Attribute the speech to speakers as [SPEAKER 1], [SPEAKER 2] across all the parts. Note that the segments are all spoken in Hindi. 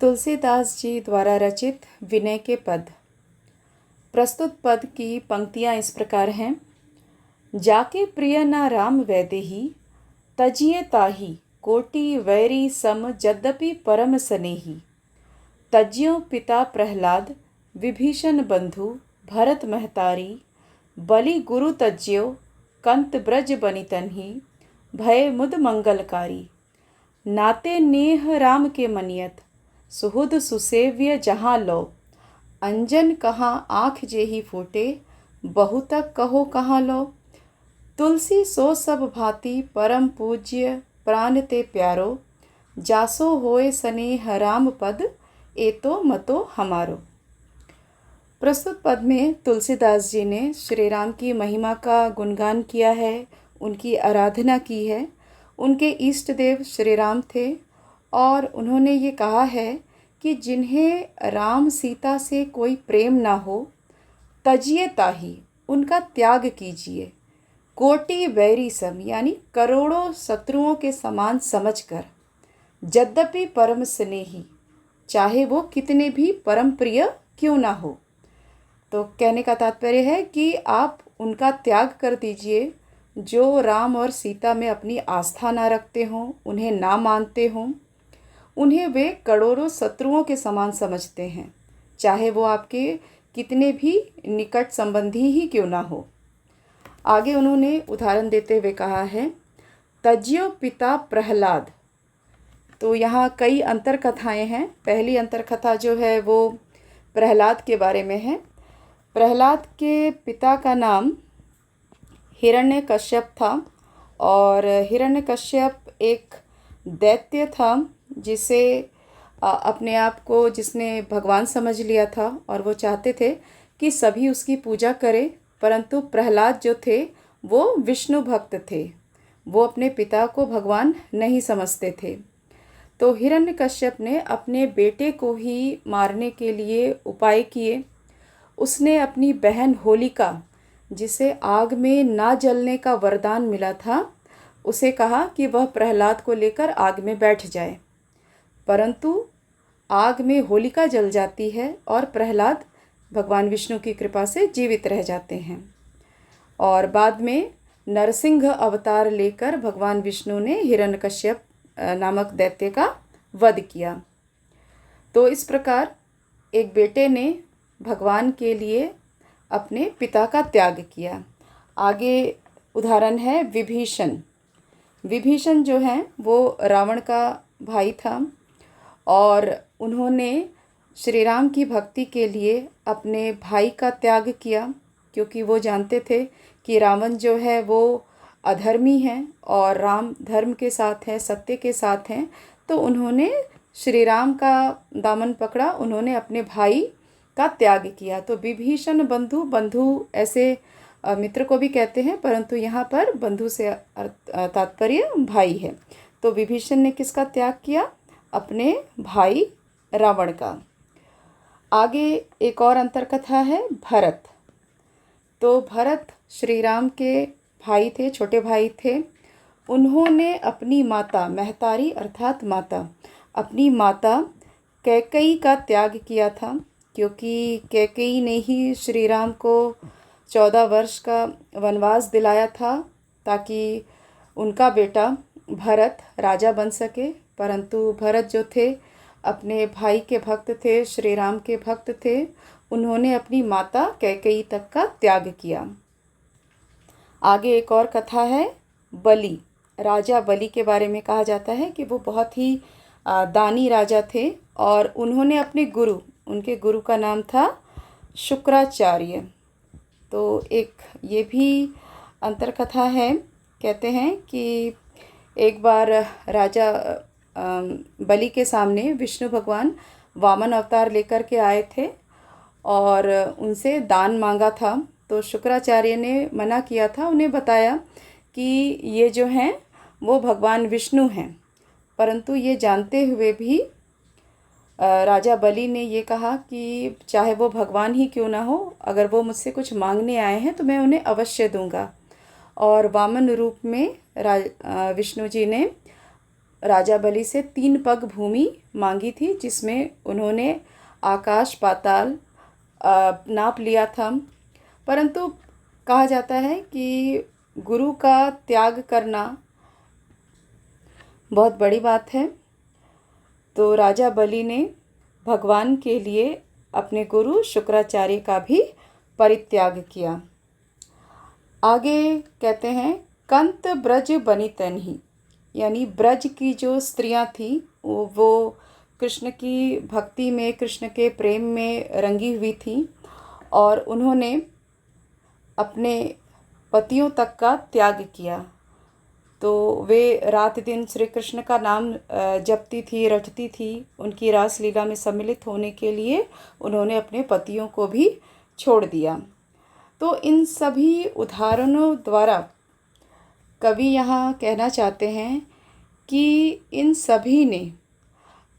[SPEAKER 1] तुलसीदास जी द्वारा रचित विनय के पद। प्रस्तुत पद की पंक्तियाँ इस प्रकार हैं। जाके प्रिय ना राम वैदेही, तजिए ताही कोटि वैरी सम यद्यपि परम स्नेही। तज्यो पिता प्रहलाद, विभीषण बंधु भरत महतारी। बलि गुरु तज्यो, कंत ब्रज बनितन्ही, भय मुद मंगलकारी। नाते नेह राम के मनियत, सुहृद सुसेव्य जहाँ लो। अंजन कहाँ आँख जेहि फूटे, बहुतक कहो कहाँ लो। तुलसी सो सब भांति परम पूज्य, प्राण ते प्यारो। जासो होए स्नेह राम पद, एतो मतो हमारो। प्रस्तुत पद में तुलसीदास जी ने श्री राम की महिमा का गुणगान किया है, उनकी आराधना की है। उनके इष्ट देव श्री राम थे और उन्होंने ये कहा है कि जिन्हें राम सीता से कोई प्रेम ना हो, तजिए ताही, उनका त्याग कीजिए। कोटि वैरी सम, यानी करोड़ों शत्रुओं के समान समझकर। यद्यपि परम स्नेही, चाहे वो कितने भी परम प्रिय क्यों ना हो। तो कहने का तात्पर्य है कि आप उनका त्याग कर दीजिए जो राम और सीता में अपनी आस्था ना रखते हों, उन्हें ना मानते हों। उन्हें वे करोड़ों शत्रुओं के समान समझते हैं, चाहे वो आपके कितने भी निकट संबंधी ही क्यों ना हो। आगे उन्होंने उदाहरण देते हुए कहा है, तज्यो पिता प्रहलाद। तो यहाँ कई अंतर कथाएँ हैं। पहली अंतर कथा जो है वो प्रहलाद के बारे में है। प्रहलाद के पिता का नाम हिरण्यकश्यप था और हिरण्यकश्यप एक दैत्य था जिसे अपने आप को जिसने भगवान समझ लिया था और वो चाहते थे कि सभी उसकी पूजा करें। परंतु प्रहलाद जो थे वो विष्णु भक्त थे, वो अपने पिता को भगवान नहीं समझते थे। तो हिरण्यकश्यप ने अपने बेटे को ही मारने के लिए उपाय किए। उसने अपनी बहन होलिका, जिसे आग में ना जलने का वरदान मिला था, उसे कहा कि वह प्रहलाद को लेकर आग में बैठ जाए। परंतु आग में होलिका जल जाती है और प्रहलाद भगवान विष्णु की कृपा से जीवित रह जाते हैं। और बाद में नरसिंह अवतार लेकर भगवान विष्णु ने हिरण्यकश्यप नामक दैत्य का वध किया। तो इस प्रकार एक बेटे ने भगवान के लिए अपने पिता का त्याग किया। आगे उदाहरण है विभीषण। विभीषण जो हैं वो रावण का भाई था और उन्होंने श्री राम की भक्ति के लिए अपने भाई का त्याग किया, क्योंकि वो जानते थे कि रावण जो है वो अधर्मी है और राम धर्म के साथ हैं, सत्य के साथ हैं। तो उन्होंने श्री राम का दामन पकड़ा, उन्होंने अपने भाई का त्याग किया। तो विभीषण बंधु, बंधु ऐसे मित्र को भी कहते हैं, परंतु यहाँ पर बंधु से तात्पर्य भाई है। तो विभीषण ने किसका त्याग किया? अपने भाई रावण का। आगे एक और अंतर कथा है भरत। तो भरत श्री राम के भाई थे, छोटे भाई थे। उन्होंने अपनी माता महतारी अर्थात माता, अपनी माता कैकेयी का त्याग किया था, क्योंकि कैकेयी ने ही श्री राम को 14 वर्ष का वनवास दिलाया था ताकि उनका बेटा भरत राजा बन सके। परंतु भरत जो थे अपने भाई के भक्त थे, श्री राम के भक्त थे। उन्होंने अपनी माता कैकेयी तक का त्याग किया। आगे एक और कथा है बलि। राजा बलि के बारे में कहा जाता है कि वो बहुत ही दानी राजा थे और उन्होंने अपने गुरु, उनके गुरु का नाम था शुक्राचार्य। तो एक ये भी अंतर कथा है। कहते हैं कि एक बार राजा बलि के सामने विष्णु भगवान वामन अवतार लेकर के आए थे और उनसे दान मांगा था। तो शुक्राचार्य ने मना किया था, उन्हें बताया कि ये जो हैं वो भगवान विष्णु हैं। परंतु ये जानते हुए भी राजा बलि ने ये कहा कि चाहे वो भगवान ही क्यों ना हो, अगर वो मुझसे कुछ मांगने आए हैं तो मैं उन्हें अवश्य दूंगा। और वामन रूप में विष्णु जी ने राजा बलि से 3 पग भूमि मांगी थी, जिसमें उन्होंने आकाश पाताल नाप लिया था। परंतु कहा जाता है कि गुरु का त्याग करना बहुत बड़ी बात है। तो राजा बलि ने भगवान के लिए अपने गुरु शुक्राचार्य का भी परित्याग किया। आगे कहते हैं कंत ब्रज बनितन्हि, यानी ब्रज की जो स्त्रियां थी वो कृष्ण की भक्ति में, कृष्ण के प्रेम में रंगी हुई थी और उन्होंने अपने पतियों तक का त्याग किया। तो वे रात दिन श्री कृष्ण का नाम जपती थी, रटती थी। उनकी रास लीला में सम्मिलित होने के लिए उन्होंने अपने पतियों को भी छोड़ दिया। तो इन सभी उदाहरणों द्वारा कवि यहाँ कहना चाहते हैं कि इन सभी ने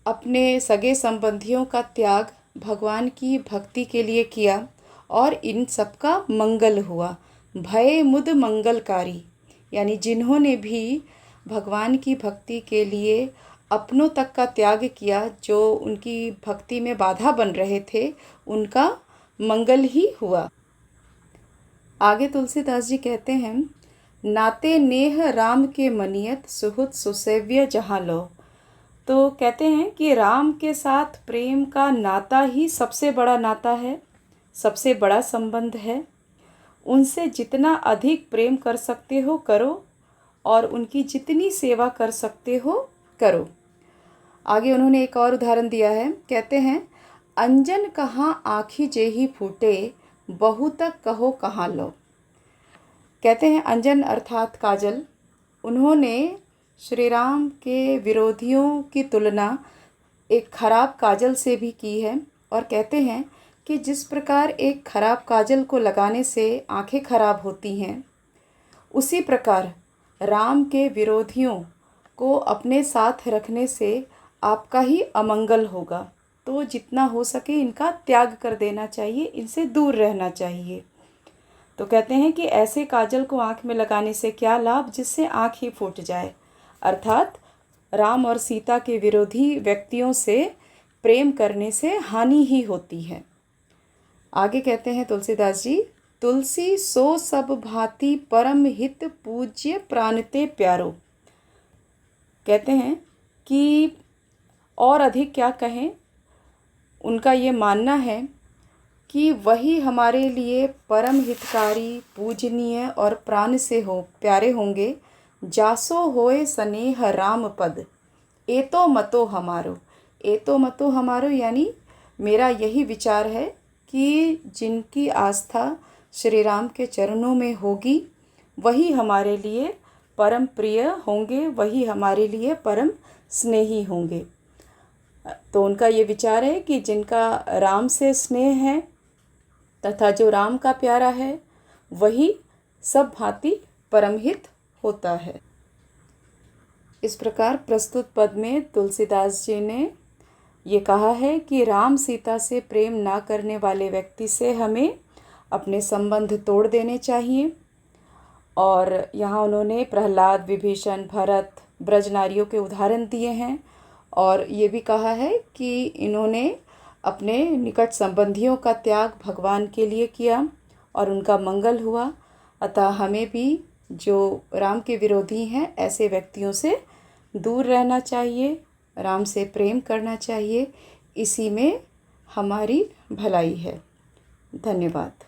[SPEAKER 1] अपने सगे संबंधियों का त्याग भगवान की भक्ति के लिए किया और इन सबका मंगल हुआ। भय मुद मंगलकारी, यानी जिन्होंने भी भगवान की भक्ति के लिए अपनों तक का त्याग किया, जो उनकी भक्ति में बाधा बन रहे थे, उनका मंगल ही हुआ। आगे तुलसीदास जी कहते हैं नाते नेह राम के मनियत सुहुत सुसेव्य जहाँ लो। तो कहते हैं कि राम के साथ प्रेम का नाता ही सबसे बड़ा नाता है, सबसे बड़ा संबंध है। उनसे जितना अधिक प्रेम कर सकते हो करो और उनकी जितनी सेवा कर सकते हो करो। आगे उन्होंने एक और उदाहरण दिया है। कहते हैं अंजन कहाँ आँखी जेही फूटे, बहुत कहो कहाँ लो। कहते हैं अंजन अर्थात काजल, उन्होंने श्री राम के विरोधियों की तुलना एक खराब काजल से भी की है और कहते हैं कि जिस प्रकार एक खराब काजल को लगाने से आंखें खराब होती हैं, उसी प्रकार राम के विरोधियों को अपने साथ रखने से आपका ही अमंगल होगा। तो जितना हो सके इनका त्याग कर देना चाहिए, इनसे दूर रहना चाहिए। तो कहते हैं कि ऐसे काजल को आँख में लगाने से क्या लाभ, जिससे आँख ही फूट जाए। अर्थात राम और सीता के विरोधी व्यक्तियों से प्रेम करने से हानि ही होती है। आगे कहते हैं तुलसीदास जी तुलसी सो सब भांति परम हित पूज्य प्राणते प्यारो। कहते हैं कि और अधिक क्या कहें, उनका ये मानना है कि वही हमारे लिए परम हितकारी, पूजनीय और प्राण से प्यारे होंगे। जासो होए स्नेह राम पद, एतो मतो हमारो। एतो मतो हमारो यानी मेरा यही विचार है कि जिनकी आस्था श्री राम के चरणों में होगी वही हमारे लिए परम प्रिय होंगे, वही हमारे लिए परम स्नेही होंगे। तो उनका ये विचार है कि जिनका राम से स्नेह है तथा जो राम का प्यारा है, वही सब भांति परमहित होता है। इस प्रकार प्रस्तुत पद में तुलसीदास जी ने ये कहा है कि राम सीता से प्रेम ना करने वाले व्यक्ति से हमें अपने संबंध तोड़ देने चाहिए। और यहाँ उन्होंने प्रहलाद, विभीषण, भरत, ब्रज नारियों के उदाहरण दिए हैं और ये भी कहा है कि इन्होंने अपने निकट संबंधियों का त्याग भगवान के लिए किया और उनका मंगल हुआ। अतः हमें भी जो राम के विरोधी हैं ऐसे व्यक्तियों से दूर रहना चाहिए, राम से प्रेम करना चाहिए। इसी में हमारी भलाई है। धन्यवाद।